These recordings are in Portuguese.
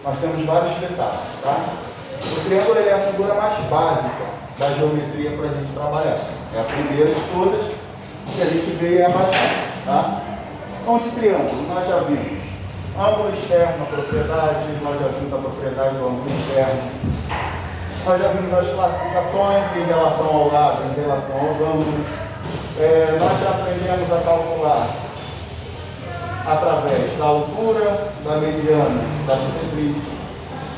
nós temos vários detalhes, tá? O triângulo ele é a figura mais básica da geometria para a gente trabalhar. É a primeira de todas que a gente vê e é a mais fácil, tá? Então, de triângulo, nós já vimos ângulo externo, a propriedade, nós já vimos a propriedade do ângulo interno, nós já vimos as classificações em relação ao lado, em relação aos ângulos. Nós já aprendemos a calcular através da altura, da mediana, da bissetriz.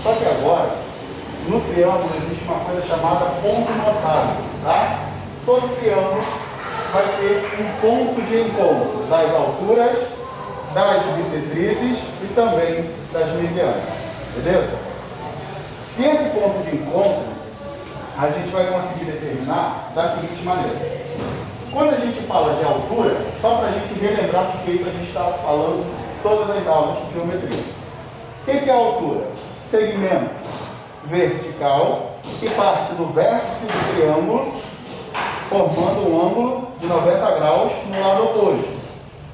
Só que agora, no triângulo, existe uma coisa chamada ponto notável, tá? Todo triângulo vai ter um ponto de encontro das alturas, das bissetrizes e também das medianas, beleza? E esse ponto de encontro, a gente vai conseguir determinar da seguinte maneira. Quando a gente fala de altura, só para a gente relembrar porque a gente estava falando todas as aulas de geometria. O que é a altura? Segmento vertical que parte do vértice do triângulo, formando um ângulo de 90 graus no lado oposto.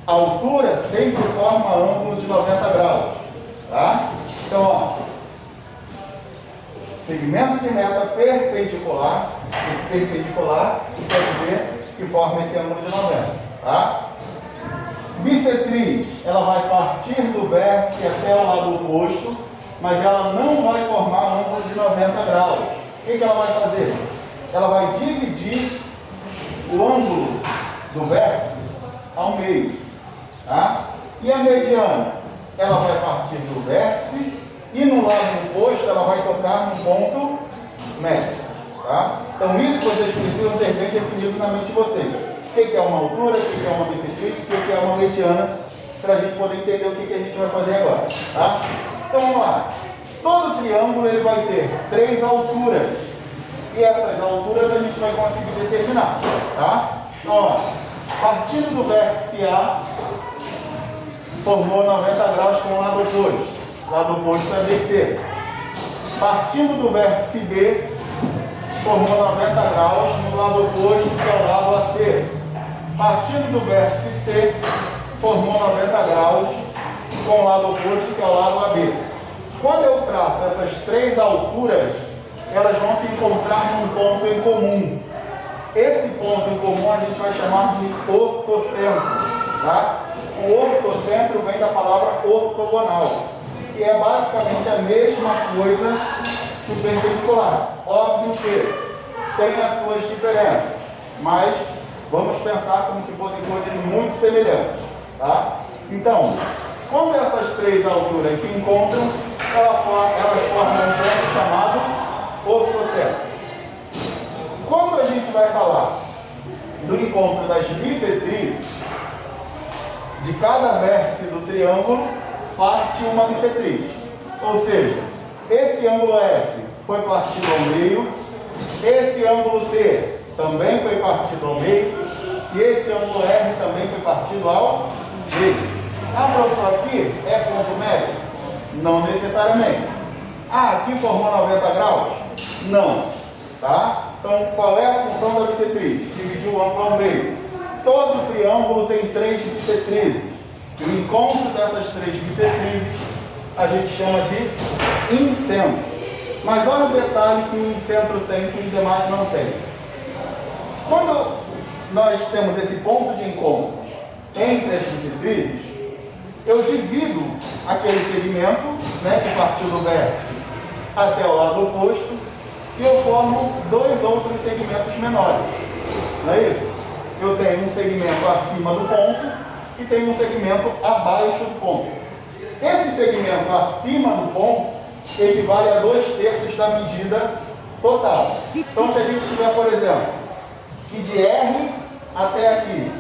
A altura sempre forma ângulo de 90 graus. Tá? Então, ó, segmento de reta perpendicular, esse perpendicular quer dizer que forma esse ângulo de 90. Tá? Bissetriz, ela vai partir do vértice até o lado oposto, mas ela não vai formar ângulo de 90 graus. O que ela vai fazer? Ela vai dividir o ângulo do vértice ao meio. Tá? E a mediana? Ela vai partir do vértice e no lado oposto ela vai tocar no ponto médio. Tá? Então isso vocês precisam ter bem definido na mente de vocês. O que é uma altura, o que é uma bissetriz, o que é uma mediana, para a gente poder entender o que a gente vai fazer agora. Tá? Então vamos lá. Todo triângulo ele vai ter 3 alturas. E essas alturas a gente vai conseguir determinar. Tá? Então, ó, partindo do vértice A, formou 90 graus com o lado oposto. O lado oposto é BC. Partindo do vértice B, formou 90 graus no lado oposto, que é o lado AC. Partindo do vértice C, formou 90 graus com o lado oposto, que é o lado AB. Quando eu traço essas 3 alturas, elas vão se encontrar num ponto em comum. Esse ponto em comum a gente vai chamar de ortocentro. Tá? O ortocentro vem da palavra ortogonal, que é basicamente a mesma coisa que o perpendicular. Óbvio que tem as suas diferenças, mas vamos pensar como se fossem coisas muito semelhantes. Tá? Então, quando essas 3 alturas se encontram, elas formam um ponto chamado ortocentro. Quando a gente vai falar do encontro das bissetrizes, de cada vértice do triângulo parte uma bissetriz. Ou seja, esse ângulo S foi partido ao meio, esse ângulo T também foi partido ao meio, e esse ângulo R também foi partido ao meio. Ah, professor, aqui é ponto médio? Não necessariamente. Ah, aqui formou 90 graus? Não. Tá? Então, qual é a função da bissetriz? Dividir o ângulo ao meio. Todo triângulo tem 3 bissetrizes. E o encontro dessas 3 bissetrizes a gente chama de incentro. Mas olha o detalhe que o incentro tem que os demais não têm. Quando nós temos esse ponto de encontro entre as bissetrizes, eu divido aquele segmento, né, que partiu do vértice até o lado oposto, e eu formo 2 outros segmentos menores. Não é isso? Eu tenho um segmento acima do ponto e tenho um segmento abaixo do ponto. Esse segmento acima do ponto equivale a 2/3 da medida total. Então, se a gente tiver, por exemplo, que de R até aqui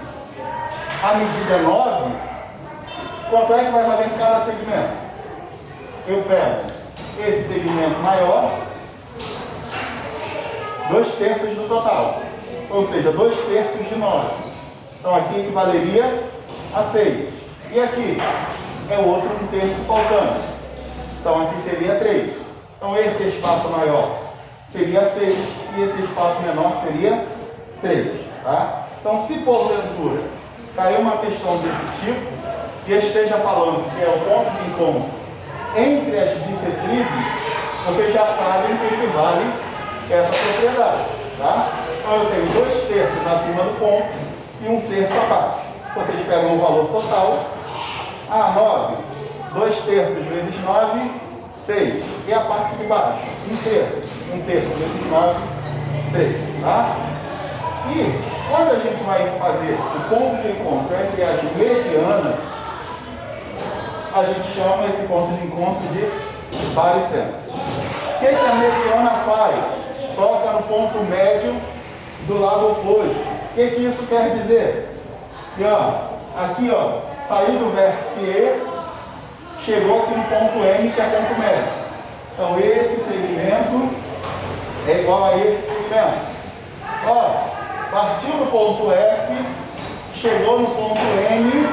a medida é 9, quanto é que vai valer cada segmento? Eu pego esse segmento maior, 2/3 do total. Ou seja, 2/3 de 9. Então aqui equivaleria a 6. E aqui é o outro 1/3 faltando. Então aqui seria 3. Então esse espaço maior seria 6 e esse espaço menor seria 3. Tá? Então se porventura cair uma questão desse tipo e esteja falando que é o ponto de encontro entre as bissetrizes, vocês já sabem que equivale essa propriedade, tá? Então eu tenho 2 terços acima do ponto e 1 terço abaixo. Vocês pegam o valor total. 9, 2 terços vezes 9, 6. E a parte de baixo? 1 terço. 1 terço vezes 9, 3. Tá? E quando a gente vai fazer o ponto de encontro entre as medianas, a gente chama esse ponto de encontro de baricentro. O que a mediana faz? Toca no ponto médio do lado oposto. O que isso quer dizer? Que, aqui, saiu do vértice E, chegou aqui no ponto M, que é ponto médio. Então, esse segmento é igual a esse segmento. Partiu do ponto F, chegou no ponto M.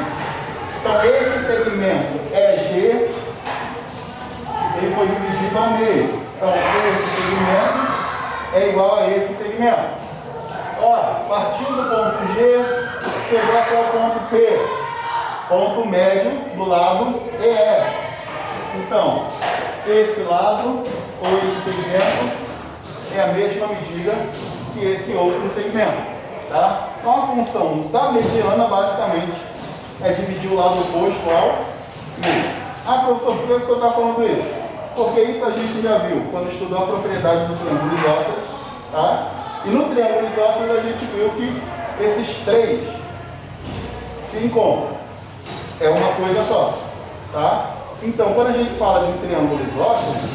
Então, esse segmento é G, ele foi dividido ao meio. Então, esse segmento é igual a esse segmento. Partiu do ponto G, chegou até o ponto P, ponto médio do lado EF. Então, esse lado, ou esse segmento, é a mesma medida que esse outro segmento. Tá? Então, a função da mediana, basicamente, é dividir o lado oposto ao meio. Professor, por que o senhor está falando isso? Porque isso a gente já viu quando estudou a propriedade do triângulo isósceles. Tá? E no triângulo isósceles a gente viu que esses 3 se encontram. É uma coisa só. Tá? Então, quando a gente fala de um triângulo isósceles,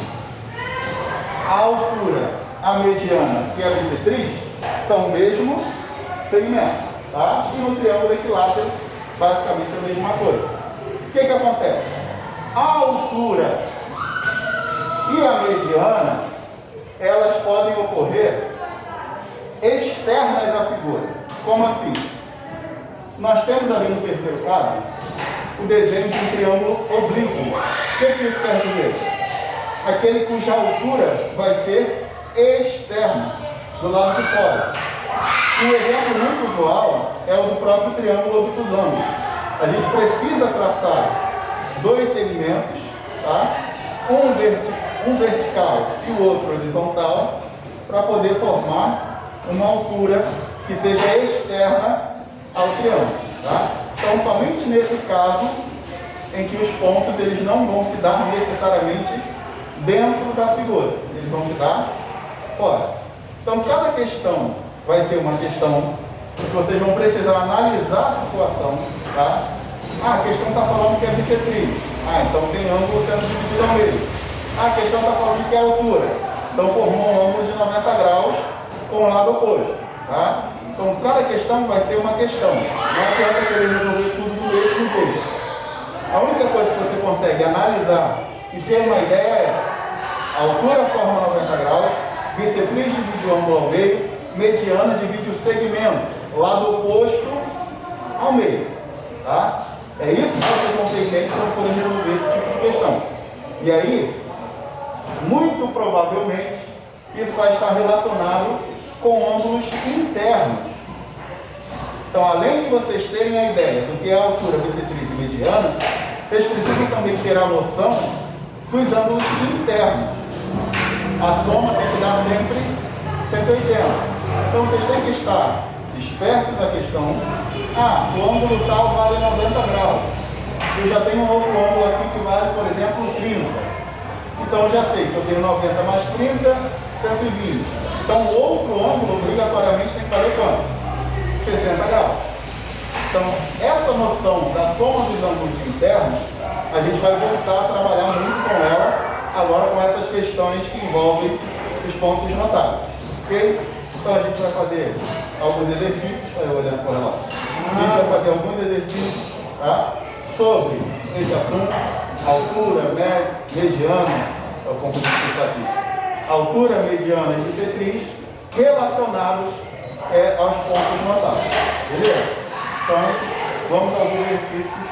a altura, a mediana e a bissetriz são o mesmo segmento. Tá? E no triângulo equilátero, basicamente é a mesma coisa. O que acontece? A altura e a mediana, elas podem ocorrer externas à figura. Como assim? Nós temos ali no terceiro quadro o desenho de um triângulo oblíquo. O que isso quer dizer? Aquele cuja altura vai ser externa, do lado de fora. Um exemplo muito usual é o do próprio triângulo obtusângulo. A gente precisa traçar 2 segmentos, tá? Um vertical e o outro horizontal, para poder formar uma altura que seja externa ao triângulo. Tá? Então, somente nesse caso em que os pontos eles não vão se dar necessariamente dentro da figura, eles vão se dar fora. Então, cada questão vai ser uma questão que vocês vão precisar analisar a situação. Tá? A questão está falando que é bissetriz. Então tem ângulo sendo dividido ao meio. A questão está falando que é altura. Então formou um ângulo de 90 graus com o lado oposto. Tá? Então cada questão vai ser uma questão. Não adianta querer resolver tudo do mesmo jeito. A única coisa que você consegue analisar e ter uma ideia é a altura forma 90 graus, bissetriz divide o ângulo ao meio, mediana divide o segmento, lado oposto ao meio. Tá? É isso que vocês vão ter em mente para poder resolver esse tipo de questão. E aí, muito provavelmente, isso vai estar relacionado com ângulos internos. Então, além de vocês terem a ideia do que é a altura bissetriz e mediana, vocês precisam também ter a noção dos ângulos internos. A soma tem que dar sempre 180. Então, vocês têm que estar espertos da questão. O ângulo tal vale 90 graus. Eu já tenho um outro ângulo aqui que vale, por exemplo, 30. Então, eu já sei que eu tenho 90 mais 30, 120. Então, o outro ângulo, obrigatoriamente, tem que valer quanto? 60 graus. Então, essa noção da soma dos ângulos internos, a gente vai voltar a trabalhar muito com ela, agora com essas questões que envolvem os pontos notáveis. Ok? Então, a gente vai fazer alguns exercícios, olhando por lá. A gente vai fazer alguns exercícios, tá? Sobre esse assunto, altura, mediana, é o componente estatístico. Altura, mediana e bissetriz relacionados aos pontos notáveis. Beleza? Então, vamos aos exercícios.